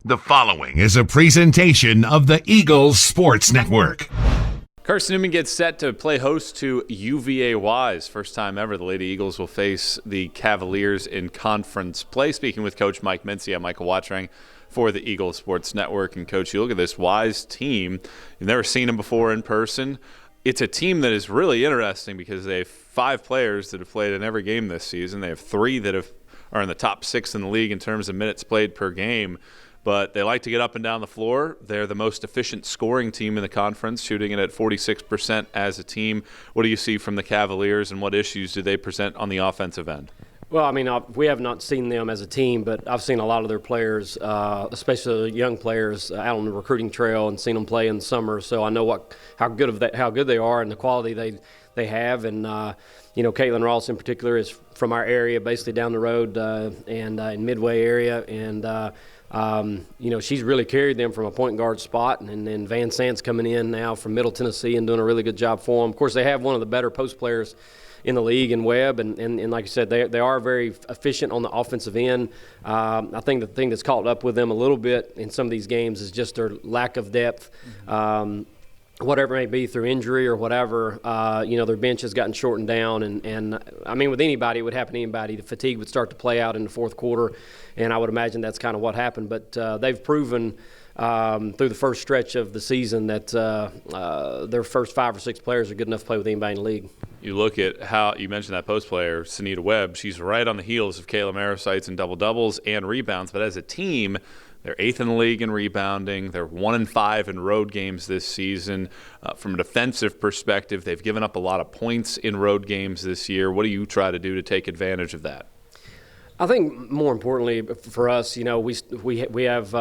The following is a presentation of the Eagles Sports Network. Carson-Newman gets set to play host to UVa-Wise. First time ever the Lady Eagles will face the Cavaliers in conference play. Speaking with Coach Mike Mincey, I'm Michael Watchering for the Eagles Sports Network. And, Coach, you look at this Wise team. You've never seen them before in person. It's a team that is really interesting because they have 5 players that have played in every game this season. They have 3 that are in the top 6 in the league in terms of minutes played per game. But they like to get up and down the floor. They're the most efficient scoring team in the conference, shooting it at 46% as a team. What do you see from the Cavaliers, and what issues do they present on the offensive end? Well, I mean, we have not seen them as a team, but I've seen a lot of their players, especially the young players, out on the recruiting trail and seen them play in the summer. So I know how good they are and the quality they have. And Caitlin Ross in particular is from our area, basically down the road and in midway area, and she's really carried them from a point guard spot, and then Van Sant's coming in now from Middle Tennessee and doing a really good job for them. Of course, they have one of the better post players in the league in Webb, and like you said, they are very efficient on the offensive end. I think the thing that's caught up with them a little bit in some of these games is just their lack of depth. Whatever it may be, through injury or whatever, their bench has gotten shortened down. And I mean, with anybody, it would happen to anybody. The fatigue would start to play out in the fourth quarter, and I would imagine that's kind of what happened. But they've proven through the first stretch of the season that their first 5 or 6 players are good enough to play with anybody in the league. You look at how you mentioned that post player, Sunita Webb. She's right on the heels of Kayla Marisites in double-doubles and rebounds. But as a team, they're 8th in the league in rebounding. They're 1-5 in road games this season. From a defensive perspective, they've given up a lot of points in road games this year. What do you try to do to take advantage of that? I think more importantly for us, we have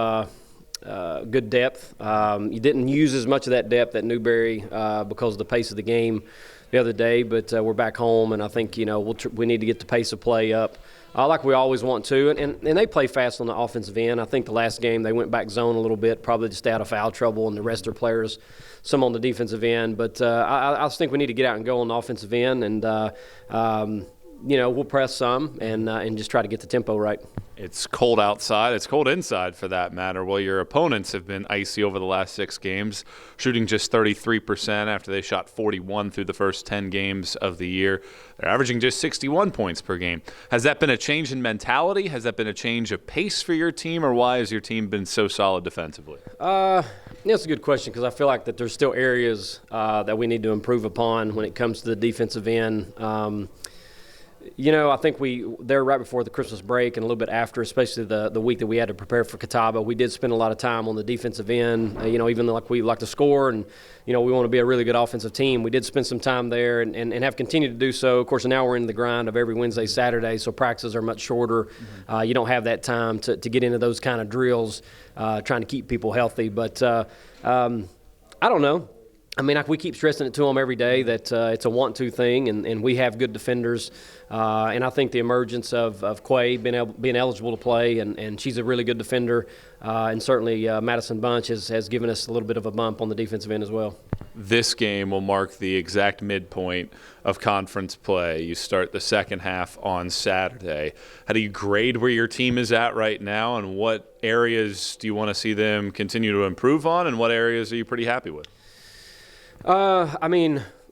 good depth. You didn't use as much of that depth at Newberry because of the pace of the game the other day, but we're back home, and I think we need to get the pace of play up. Like we always want to, and they play fast on the offensive end. I think the last game they went back zone a little bit, probably just out of foul trouble, and the rest of their players, some on the defensive end. But I just think we need to get out and go on the offensive end, and we'll press some and just try to get the tempo right. It's cold outside. It's cold inside, for that matter. Well, your opponents have been icy over the last 6 games, shooting just 33% after they shot 41 through the first 10 games of the year. They're averaging just 61 points per game. Has that been a change in mentality? Has that been a change of pace for your team, or why has your team been so solid defensively? That's a good question, because I feel like that there's still areas that we need to improve upon when it comes to the defensive end. I think they're right before the Christmas break and a little bit after, especially the week that we had to prepare for Catawba. We did spend a lot of time on the defensive end, even though we like to score and, we want to be a really good offensive team. We did spend some time there and have continued to do so. Of course, now we're in the grind of every Wednesday, Saturday, so practices are much shorter. You don't have that time to get into those kind of drills, trying to keep people healthy. But I don't know. I mean, we keep stressing it to them every day that it's a want-to thing, and we have good defenders. And I think the emergence of Quay being eligible to play, and she's a really good defender, and certainly Madison Bunch has given us a little bit of a bump on the defensive end as well. This game will mark the exact midpoint of conference play. You start the second half on Saturday. How do you grade where your team is at right now, and what areas do you want to see them continue to improve on, and what areas are you pretty happy with?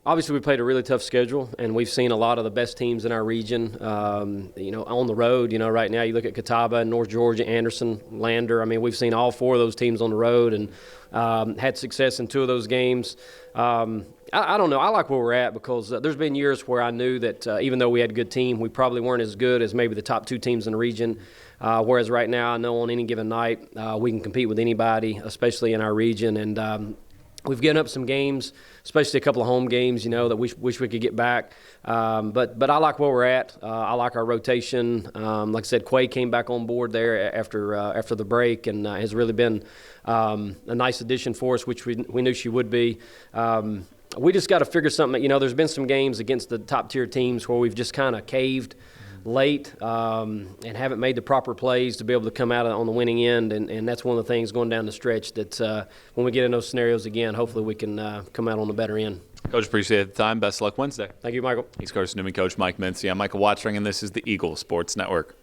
Obviously we played a really tough schedule, and we've seen a lot of the best teams in our region, on the road. Right now you look at Catawba, North Georgia, Anderson, Lander. I mean, we've seen all 4 of those teams on the road and had success in 2 of those games. I don't know. I like where we're at because there's been years where I knew that even though we had a good team, we probably weren't as good as maybe the top 2 teams in the region. Whereas right now I know on any given night we can compete with anybody, especially in our region. And we've given up some games, especially a couple of home games, that we wish we could get back. But I like where we're at. I like our rotation. Like I said, Quay came back on board there after the break and has really been a nice addition for us, which we knew she would be. We just got to figure something. There's been some games against the top-tier teams where we've just kind of caved late and haven't made the proper plays to be able to come out on the winning end, and that's one of the things going down the stretch that when we get in those scenarios again, hopefully we can come out on the better end. Coach, appreciate the time. Best of luck Wednesday. Thank you, Michael. He's Carson-Newman coach Mike Mincey. I'm Michael Watchering, and this is the Eagles Sports Network.